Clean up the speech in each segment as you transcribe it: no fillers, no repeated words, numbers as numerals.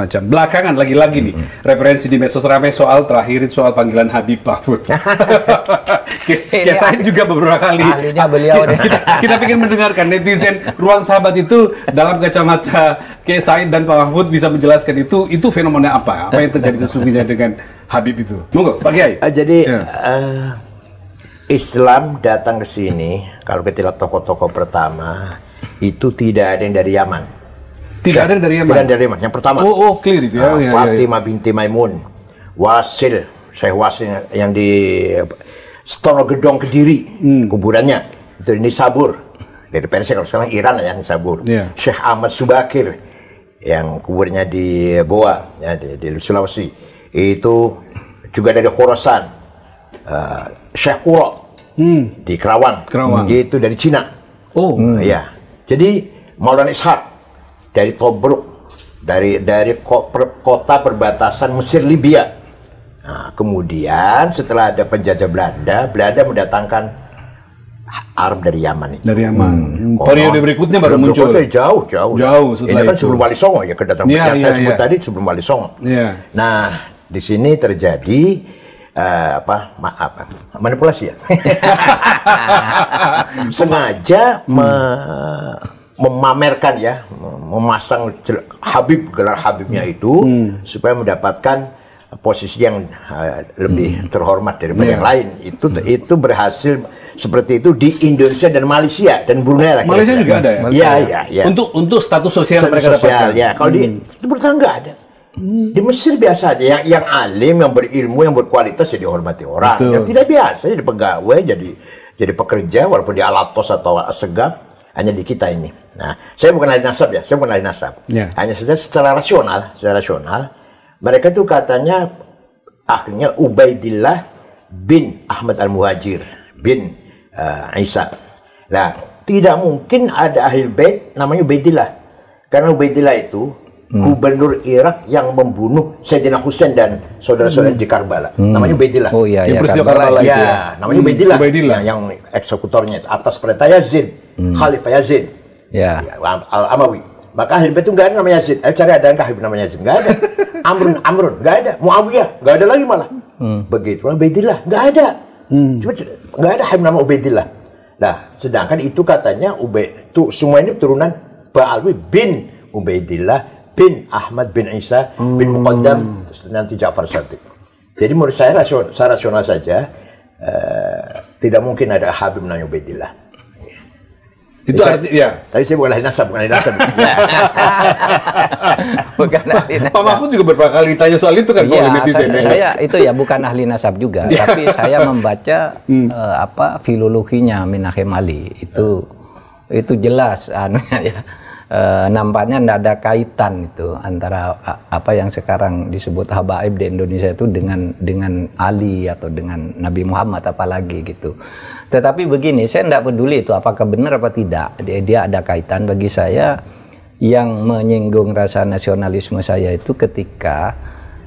macam. Belakangan lagi-lagi nih referensi di medsos ramai soal terakhir soal panggilan Habib Mahfud. Kiai Said juga beberapa kali. Ahlinya beliau nih. Kita ingin mendengarkan netizen Ruang Sahabat itu dalam kacamata Kiai Said dan Pak Mahfud bisa menjelaskan itu fenomena apa yang terjadi sesungguhnya dengan Habib itu. Monggo, Pak Kiai. Jadi Islam datang ke sini, kalau kita lihat tokoh-tokoh pertama itu tidak ada yang dari Yaman. Tidak ada yang dari Yaman. Tidak dari Yaman. Yang pertama. Clear itu ya. Fatimah binti Maimun, Wasil, Syekh Wasil yang di Stono Gedong Kediri, kuburannya itu di Nisabur. Dari Persia, kalau sekarang Iran ya, Nisabur. Syekh Ahmad Subakir yang kuburnya di Goa, ya, di Sulawesi. Itu juga dari Khorasan. Syekh Kuro di Kerawang. Itu dari Cina. Ya. Jadi Maulana Ishaq dari Tobruk, dari kota perbatasan Mesir Libya. Nah, kemudian setelah ada penjajah Belanda mendatangkan Arab dari Yaman itu. Dari Yaman. Periode berikutnya baru muncul. Jauh. Ini kan sebelum Wali Songo ya, kedatangan yang saya sebut tadi sebelum Wali Songo. Nah, di sini terjadi manipulasi ya. Sengaja memamerkan ya, memasang gelar Habibnya itu supaya mendapatkan posisi yang lebih terhormat daripada yang lain. Itu berhasil seperti itu di Indonesia dan Malaysia dan Brunei lah. Malaysia juga ada ya? Iya. Untuk status sosial mereka dapatkan. Ya, kalau di Timur Tengah nggak ada. Di Mesir biasa aja, yang alim, yang berilmu, yang berkualitas ya dihormati orang. Yang tidak biasa jadi pegawai, jadi pekerja walaupun di Alatos atau Segaf, hanya di kita ini. Nah, saya bukan ahli nasab ya, hanya saja secara rasional, mereka tuh katanya akhirnya Ubaidillah bin Ahmad Al-Muhajir bin Isa. Nah, tidak mungkin ada ahli bait namanya Ubaidillah, karena Ubaidillah itu gubernur Irak yang membunuh Sayyidina Husain dan saudara-saudara di Karbala. Namanya Ubaidillah. Oh iya, peristiwa Karbala itu. Ya, namanya Ubaidillah. yang eksekutornya atas perintah Yazid, Khalifah Yazid. Al-Amawi. Maka Ahlul Bait itu nggak ada nama Yazid. Cari ada nggak Habib namanya Yazid? Nggak ada. Amrun nggak ada. Muawiyah nggak ada lagi malah. Begitu. Ubaidillah nggak ada. Cuma nggak ada Habib nama Ubaidillah. Nah, sedangkan itu katanya semua ini turunan Ba'alwi bin Ubaidillah bin Ahmad bin Isa bin Muqaddam nanti Ja'far Shadiq. Jadi menurut saya rasional saja, tidak mungkin ada Habib namanya Ubaidillah. Itu ya. Tapi saya bukan ahli nasab. Bukan ahli nasab. Pak Mahfud juga beberapa kali ditanya soal itu kan oleh netizen. Saya itu ya bukan ahli nasab juga, tapi saya membaca filologinya Minahim Ali itu jelas ya. Nampaknya tidak ada kaitan itu antara apa yang sekarang disebut habaib di Indonesia itu dengan Ali atau dengan Nabi Muhammad apalagi gitu. Tetapi begini, saya tidak peduli itu apakah benar apa tidak. Dia ada kaitan. Bagi saya yang menyinggung rasa nasionalisme saya itu ketika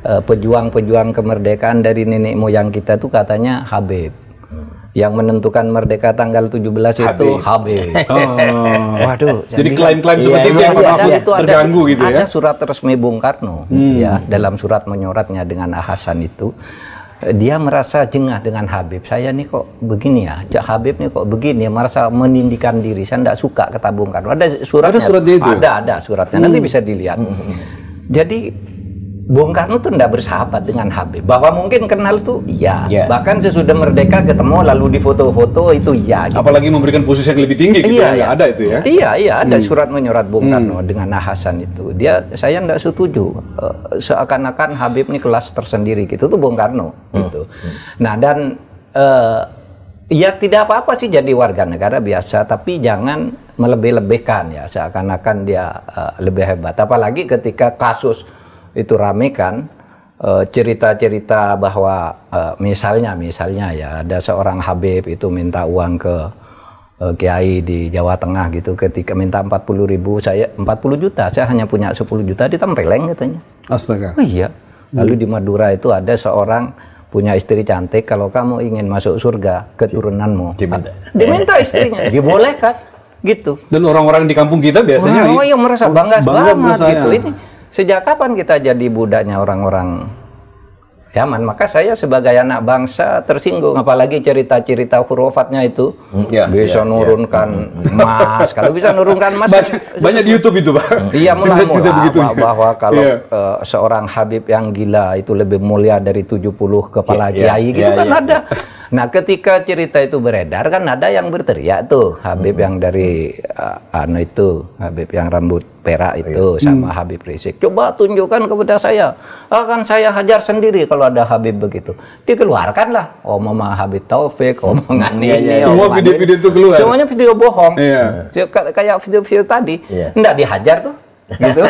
pejuang-pejuang kemerdekaan dari nenek moyang kita itu katanya Habib. Yang menentukan merdeka tanggal 17 itu Habib. Waduh. Jadi klaim-klaim seperti itu yang terganggu gitu ya. Ada surat resmi Bung Karno ya, dalam surat menyoratnya dengan Hasan itu dia merasa jengah dengan Habib. Saya nih kok begini ya, Habib nih kok begini, merasa meninggikan diri. Saya tidak suka kata Bung Karno. Ada suratnya. Ada suratnya itu. Ada suratnya. Nanti bisa dilihat. Jadi Bung Karno tuh tidak bersahabat dengan Habib. Bahwa mungkin kenal tuh iya. Bahkan sesudah merdeka ketemu lalu di foto-foto itu iya. Gitu. Apalagi memberikan posisi yang lebih tinggi gitu ya. Ada itu ya. Iya, ada surat menyorat Bung Karno dengan Hasan itu. Saya tidak setuju. Seakan-akan Habib ini kelas tersendiri gitu tuh Bung Karno gitu. Nah, dan ya tidak apa-apa sih jadi warga negara biasa, tapi jangan melebih-lebihkan ya, seakan-akan dia lebih hebat. Apalagi ketika kasus itu rame kan, cerita-cerita bahwa misalnya ya ada seorang Habib itu minta uang ke kiai di Jawa Tengah gitu, ketika minta 40 juta, saya hanya punya 10 juta, ditempeleng katanya. Astaga. Oh iya. Lalu di Madura itu ada seorang punya istri cantik, kalau kamu ingin masuk surga keturunanmu diminta istrinya, dibolehkan gitu. Dan orang-orang di kampung kita biasanya yang merasa bangga banget gitu. Ini Sejak kapan kita jadi budaknya orang-orang Yaman? Maka saya sebagai anak bangsa tersinggung, apalagi cerita-cerita hurufatnya itu bisa nurunkan emas. Kalau bisa nurunkan emas banyak di YouTube itu, Pak. Iya, mula-mula bahwa kalau seorang Habib yang gila itu lebih mulia dari 70 kepala kiai gitu kan ada. Nah, ketika cerita itu beredar kan ada yang berteriak tuh, Habib yang dari Habib yang rambut perak itu sama Habib Rizik. Coba tunjukkan kepada saya. Akan saya hajar sendiri kalau ada Habib begitu. Dikeluarkanlah omongan Habib Taufik, omongan ini. Semua video-video itu keluar. Semuanya video bohong. Kayak video-video tadi. Enggak dihajar tuh. Gitu.